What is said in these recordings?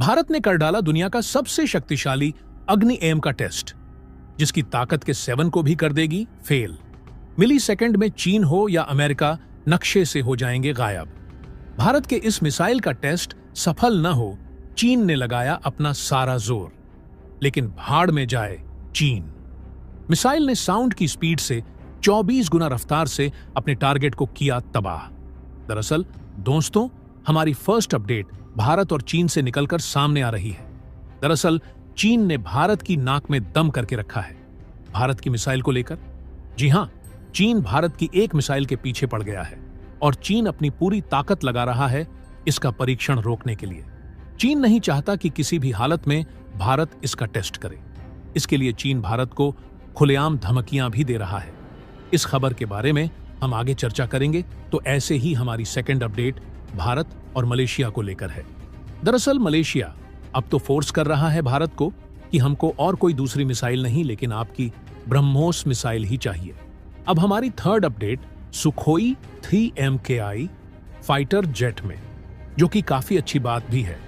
भारत ने कर डाला दुनिया का सबसे शक्तिशाली अग्नि एम का टेस्ट, जिसकी ताकत के 7 को भी कर देगी फेल। मिली सेकंड में चीन हो या अमेरिका नक्शे से हो जाएंगे गायब। भारत के इस मिसाइल का टेस्ट सफल न हो, चीन ने लगाया अपना सारा जोर, लेकिन भाड़ में जाए चीन। मिसाइल ने साउंड की स्पीड से 24 गुना रफ्तार से अपने टारगेट को किया तबाह। दरअसल दोस्तों, हमारी फर्स्ट अपडेट भारत और चीन से निकलकर सामने आ रही है। दरअसल चीन ने भारत की नाक में दम करके रखा है भारत की मिसाइल को लेकर। जी हां, चीन भारत की एक मिसाइल के पीछे पड़ गया है और चीन अपनी पूरी ताकत लगा रहा है इसका परीक्षण रोकने के लिए। चीन नहीं चाहता कि किसी भी हालत में भारत इसका टेस्ट करे। इसके लिए चीन भारत को खुलेआम धमकियां भी दे रहा है। इस खबर के बारे में हम आगे चर्चा करेंगे, तो ऐसे ही हमारी सेकंड अपडेट भारत और मलेशिया को लेकर है। दरअसल मलेशिया अब तो फोर्स कर रहा है भारत को कि हमको और कोई दूसरी मिसाइल नहीं, लेकिन आपकी ब्रह्मोस मिसाइल ही चाहिए। अब हमारी third update Sukhoi 3 MKI fighter jet में, जो कि काफी अच्छी बात भी है।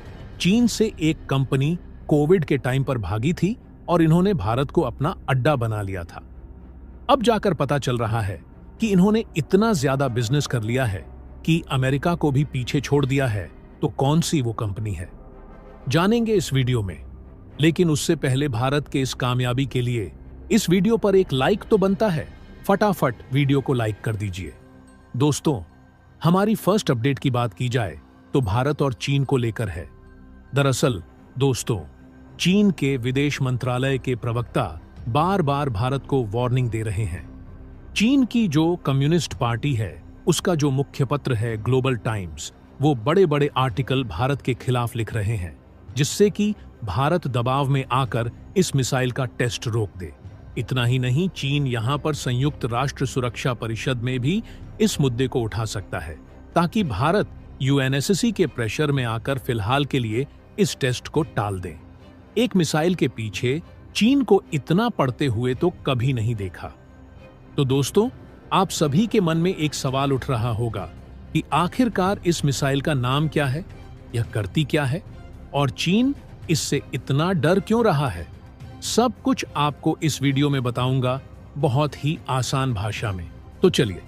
चीन से एक कंपनी कोविड के टाइम पर भागी थी और इन्होंने भारत को अपना अड्डा बना लिया था। अब जाकर पता चल रहा है कि इन्होंने इतना ज्यादा बिजनेस कर लिया है कि अमेरिका को भी पीछे छोड़ दिया है। तो कौन सी वो कंपनी है, जानेंगे इस वीडियो में। लेकिन उससे पहले भारत के इस कामयाबी के लिए इस वीडियो पर एक लाइक तो बनता है। फटाफट वीडियो को लाइक कर दीजिए। दोस्तों, हमारी फर्स्ट अपडेट की बात की जाए तो भारत और चीन को लेकर है। दरअसल दोस्तों, चीन के विदेश मंत्रालय के प्रवक्ता बार बार भारत को वार्निंग दे रहे हैं। चीन की जो कम्युनिस्ट पार्टी है, उसका जो मुख्य पत्र है ग्लोबल टाइम्स, वो बड़े बड़े आर्टिकल भारत के खिलाफ लिख रहे हैं, जिससे कि भारत दबाव में आकर इस मिसाइल का टेस्ट रोक दे। इतना ही नहीं, चीन यहां पर संयुक्त राष्ट्र सुरक्षा परिषद में भी इस मुद्दे को उठा सकता है, ताकि भारत UNSC के प्रेशर में आकर फिलहाल के लिए इस टेस्ट को टाल दे। एक मिसाइल के पीछे चीन को इतना पड़ते हुए तो कभी नहीं देखा। तो दोस्तों, आप सभी के मन में एक सवाल उठ रहा होगा कि आखिरकार इस मिसाइल का नाम क्या है, यह करती क्या है और चीन इससे इतना डर क्यों रहा है। सब कुछ आपको इस वीडियो में बताऊंगा, बहुत ही आसान भाषा में। तो चलिए।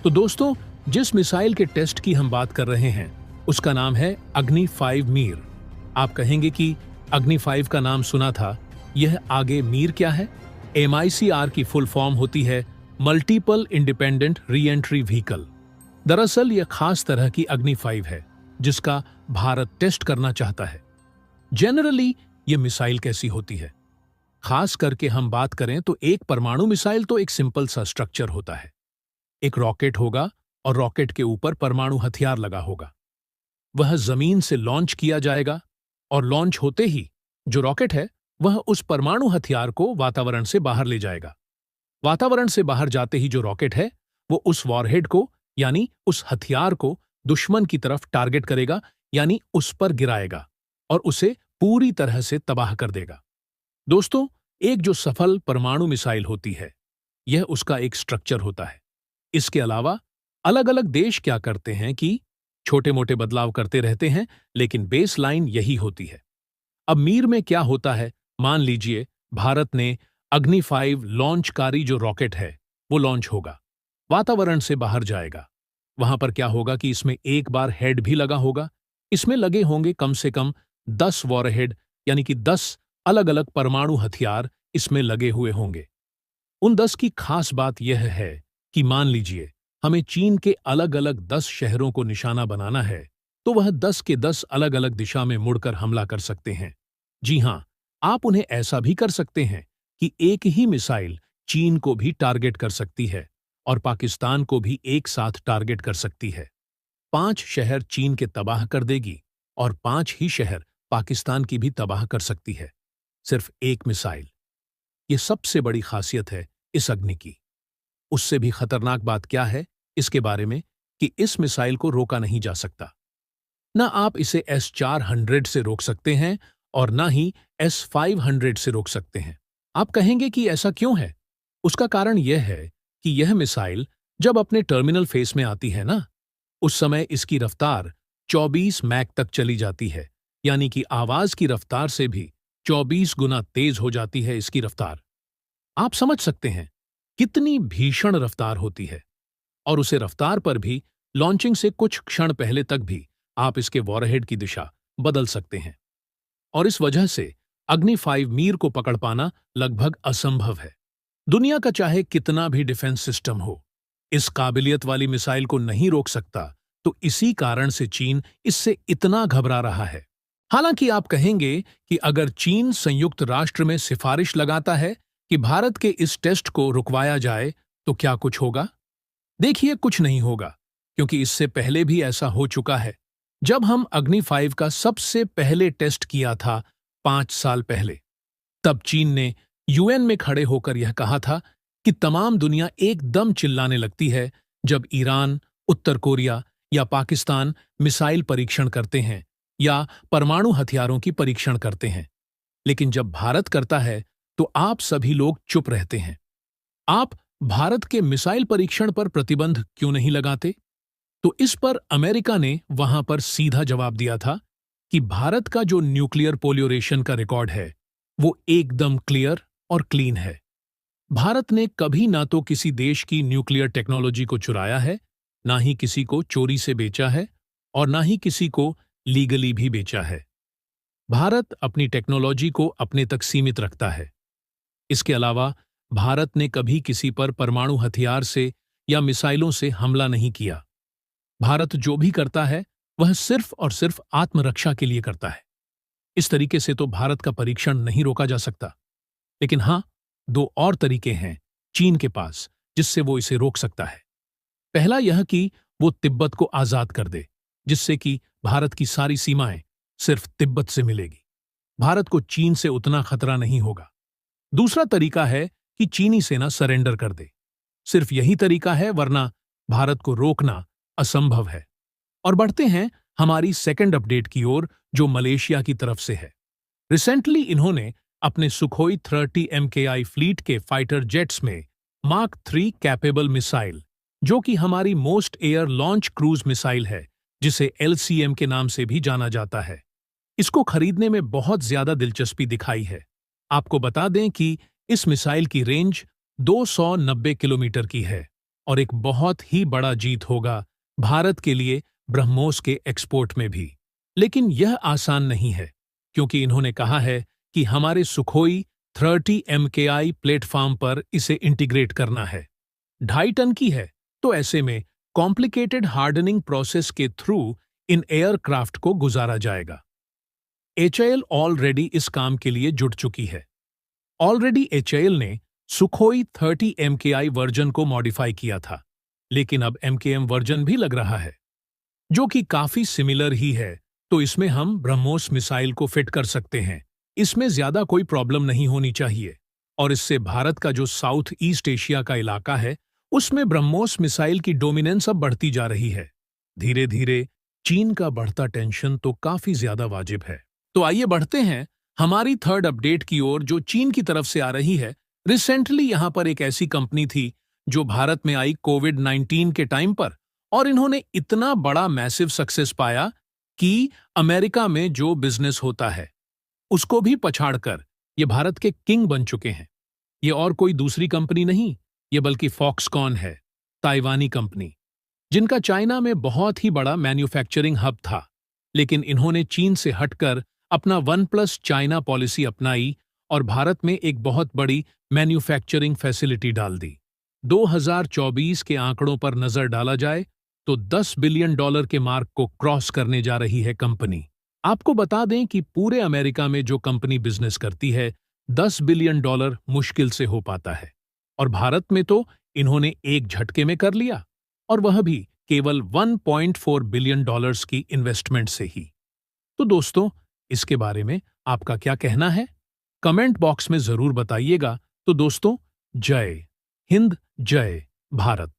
तो दोस्तों, जिस मिसाइल के टेस्ट की हम बात कर रहे हैं उसका नाम है अग्नि 5 मीर। आप कहेंगे कि अग्नि 5 का नाम सुना था, यह आगे मीर क्या है? MICR की फुल फॉर्म होती है multiple independent re entry vehicle. दरअसल यह खास तरह की अग्नि 5 है जिसका भारत टेस्ट करना चाहता है। जनरली यह मिसाइल कैसी होती है? खास करके हम बात करें तो एक परमाणु मिसाइल तो एक सिंपल सा स्ट्रक्चर होता है। एक रॉकेट होगा और रॉकेट के ऊपर परमाणु हथियार लगा होगा। वह जमीन से लॉन्च किया जाएगा और लॉन्च होते ही जो रॉकेट है वह उस परमाणु हथियार को वातावरण से बाहर ले जाएगा। वातावरण से बाहर जाते ही जो रॉकेट है वो उस वॉरहेड को, यानी उस हथियार को दुश्मन की तरफ टारगेट करेगा, यानी उस पर गिराएगा और उसे पूरी तरह से तबाह कर देगा। दोस्तों, एक जो सफल परमाणु मिसाइल होती है, यह उसका एक स्ट्रक्चर होता है। इसके अलावा अलग अलग देश क्या करते हैं कि छोटे मोटे बदलाव करते रहते हैं, लेकिन बेस लाइन यही होती है। अब मीर में क्या होता है? मान लीजिए भारत ने अग्नि 5 लॉन्चकारी जो रॉकेट है वो लॉन्च होगा, वातावरण से बाहर जाएगा। वहां पर क्या होगा कि इसमें एक बार हेड भी लगा होगा। इसमें लगे होंगे कम से कम 10 वॉरहेड, यानी कि 10 अलग अलग परमाणु हथियार इसमें लगे हुए होंगे। उन 10 की खास बात यह है कि मान लीजिए हमें चीन के अलग अलग 10 शहरों को निशाना बनाना है, तो वह 10 के 10 अलग अलग दिशा में मुड़कर हमला कर सकते हैं। जी हां, आप उन्हें ऐसा भी कर सकते हैं कि एक ही मिसाइल चीन को भी टारगेट कर सकती है और पाकिस्तान को भी एक साथ टारगेट कर सकती है। 5 शहर चीन के तबाह कर देगी और 5 ही शहर पाकिस्तान की भी तबाह कर सकती है, सिर्फ एक मिसाइल। ये सबसे बड़ी खासियत है इस अग्नि की। उससे भी खतरनाक बात क्या है इसके बारे में कि इस मिसाइल को रोका नहीं जा सकता। ना आप इसे S-400 से रोक सकते हैं और ना ही S-500 से रोक सकते हैं। आप कहेंगे कि ऐसा क्यों है? उसका कारण यह है कि यह मिसाइल जब अपने टर्मिनल फेस में आती है ना, उस समय इसकी रफ्तार 24 मैक तक चली जाती है, यानी कि आवाज की रफ्तार से भी 24 गुना तेज हो जाती है इसकी रफ्तार। आप समझ सकते हैं कितनी भीषण रफ्तार होती है। और उसे रफ्तार पर भी लॉन्चिंग से कुछ क्षण पहले तक भी आप इसके वॉरहेड की दिशा बदल सकते हैं। और इस वजह से अग्नि 5 मीर को पकड़ पाना लगभग असंभव है। दुनिया का चाहे कितना भी डिफेंस सिस्टम हो, इस काबिलियत वाली मिसाइल को नहीं रोक सकता। तो इसी कारण से चीन इससे इतना घबरा रहा है। हालांकि आप कहेंगे कि अगर चीन संयुक्त राष्ट्र में सिफारिश लगाता है कि भारत के इस टेस्ट को रुकवाया जाए तो क्या कुछ होगा? देखिए, कुछ नहीं होगा, क्योंकि इससे पहले भी ऐसा हो चुका है। जब हम अग्नि 5 का सबसे पहले टेस्ट किया था 5 साल पहले, तब चीन ने यूएन में खड़े होकर यह कहा था कि तमाम दुनिया एकदम चिल्लाने लगती है जब ईरान, उत्तर कोरिया या पाकिस्तान मिसाइल परीक्षण करते हैं या परमाणु हथियारों की परीक्षण करते हैं। लेकिन जब भारत करता है तो आप सभी लोग चुप रहते हैं। आप भारत के मिसाइल परीक्षण पर प्रतिबंध क्यों नहीं लगाते? तो इस पर अमेरिका ने वहां पर सीधा जवाब दिया था कि भारत का जो न्यूक्लियर पोल्यूरेशन का रिकॉर्ड है वो एकदम क्लियर और क्लीन है। भारत ने कभी ना तो किसी देश की न्यूक्लियर टेक्नोलॉजी को चुराया है, ना ही किसी को चोरी से बेचा है और ना ही किसी को लीगली भी बेचा है। भारत अपनी टेक्नोलॉजी को अपने तक सीमित रखता है। इसके अलावा भारत ने कभी किसी पर परमाणु हथियार से या मिसाइलों से हमला नहीं किया। भारत जो भी करता है वह सिर्फ और सिर्फ आत्मरक्षा के लिए करता है। इस तरीके से तो भारत का परीक्षण नहीं रोका जा सकता। लेकिन हां, 2 और तरीके हैं चीन के पास जिससे वो इसे रोक सकता है। पहला यह कि वो तिब्बत को आजाद कर दे, जिससे कि भारत की सारी सीमाएं सिर्फ तिब्बत से मिलेगी। भारत को चीन से उतना खतरा नहीं होगा। दूसरा तरीका है कि चीनी सेना सरेंडर कर दे। सिर्फ यही तरीका है, वरना भारत को रोकना असंभव है। और बढ़ते हैं हमारी सेकंड अपडेट की ओर, जो मलेशिया की तरफ से है। रिसेंटली इन्होंने अपने सुखोई 30 MKI फ्लीट के फाइटर जेट्स में मार्क 3 कैपेबल मिसाइल, जो कि हमारी most air launch cruise missile है, जिसे LCM के नाम से भी जाना जाता है, इसको खरीदने में बहुत ज्यादा दिलचस्पी दिखाई है। आपको बता दें कि इस मिसाइल की रेंज 290 किलोमीटर की है और एक बहुत ही बड़ा जीत होगा भारत के लिए ब्रह्मोस के एक्सपोर्ट में भी। लेकिन यह आसान नहीं है, क्योंकि इन्होंने कहा है कि हमारे सुखोई 30 MKI प्लेटफॉर्म पर इसे इंटीग्रेट करना है। 2.5 टन की है, तो ऐसे में कॉम्प्लिकेटेड हार्डनिंग प्रोसेस के थ्रू इन एयरक्राफ्ट को गुजारा जाएगा। HAL ऑलरेडी इस काम के लिए जुट चुकी है। ऑलरेडी HAL ने सुखोई 30 MKI वर्जन को मॉडिफाई किया था, लेकिन अब MKM वर्जन भी लग रहा है, जो कि काफी सिमिलर ही है। तो इसमें हम ब्रह्मोस मिसाइल को फिट कर सकते हैं। इसमें ज्यादा कोई प्रॉब्लम नहीं होनी चाहिए। और इससे भारत का जो साउथ ईस्ट एशिया का इलाका है, उसमें ब्रह्मोस मिसाइल की डोमिनेंस अब बढ़ती जा रही है। धीरे धीरे चीन का बढ़ता टेंशन तो काफी ज्यादा वाजिब है। तो आइए बढ़ते हैं हमारी थर्ड अपडेट की ओर, जो चीन की तरफ से आ रही है। रिसेंटली यहां पर एक ऐसी कंपनी थी जो भारत में आई कोविड-19 के टाइम पर, और इन्होंने इतना बड़ा मैसिव सक्सेस पाया कि अमेरिका में जो बिजनेस होता है उसको भी पछाड़कर ये भारत के किंग बन चुके हैं। ये और कोई दूसरी कंपनी नहीं, ये बल्कि फॉक्सकॉन है, ताइवानी कंपनी, जिनका चाइना में बहुत ही बड़ा मैन्युफैक्चरिंग हब था। लेकिन इन्होंने चीन से हटकर अपना 1+ चाइना पॉलिसी अपनाई और भारत में एक बहुत बड़ी मैन्युफैक्चरिंग फैसिलिटी डाल दी। 2024 के आंकड़ों पर नजर डाला जाए तो $10 बिलियन के मार्क को क्रॉस करने जा रही है कंपनी। आपको बता दें कि पूरे अमेरिका में जो कंपनी बिजनेस करती है, $10 बिलियन मुश्किल से हो पाता है, और भारत में तो इन्होंने एक झटके में कर लिया, और वह भी केवल $1.4 बिलियन की इन्वेस्टमेंट से ही। तो दोस्तों, इसके बारे में आपका क्या कहना है? कमेंट बॉक्स में जरूर बताइएगा। तो दोस्तों, जय हिंद, जय भारत।